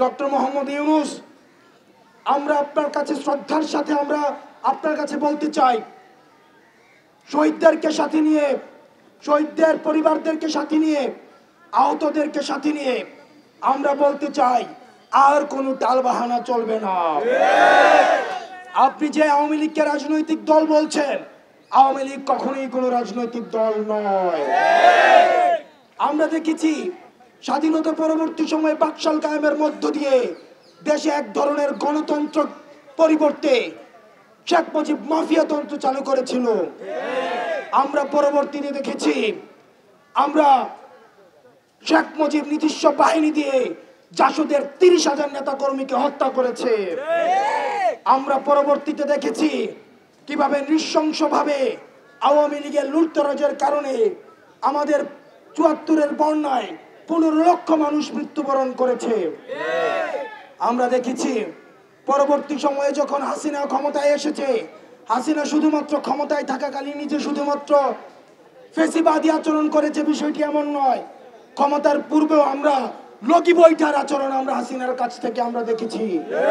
Doctor Mohammad Yunus, আমরা আপনার কাছে শ্রদ্ধার সাথে আমরা আপনার কাছে বলতে চাই, শহীদদেরকে সাথে নিয়ে, শহীদদের পরিবারদেরকে সাথে নিয়ে, আহতদেরকে সাথে নিয়ে আমরা বলতে চাই আর কোনো টালবাহানা চলবে না। আপনি যে আওয়ামী লীগকে রাজনৈতিক দল বলছেন, আওয়ামী লীগ কখনোই কোনো রাজনৈতিক দল নয়। আমরা দেখেছি স্বাধীনতা পরবর্তী সময়ে বাকশাল কায়েমের মধ্য দিয়ে দেশে এক ধরনের গণতন্ত্র পরিবর্তে শেখ মুজিব মাফিয়াতন্ত্র চালু করেছিল। আমরা পরবর্তীতে দেখেছি আমরা শেখ মুজিব নিজস্ব বাহিনী দিয়ে জাসদের 30,000 নেতা কর্মীকে হত্যা করেছে। আমরা পরবর্তীতে দেখেছি কিভাবে নৃশংসভাবে আওয়ামী লীগের লুটতরাজের কারণে আমাদের ৭৪-এর বন্যায় 15 লক্ষ মানুষ মৃত্যুবরণ করেছে। আমরা দেখেছি পরবর্তী সময়ে যখন হাসিনা ক্ষমতায় এসেছে, হাসিনা শুধুমাত্র ক্ষমতায় থাকাকালীন নিজে শুধুমাত্র ফেসিবাদী আচরণ করেছে, বিষয়টি এমন নয়। ক্ষমতার পূর্বেও আমরা লগি বৈঠার আচরণ আমরা হাসিনার কাছ থেকে আমরা দেখেছি।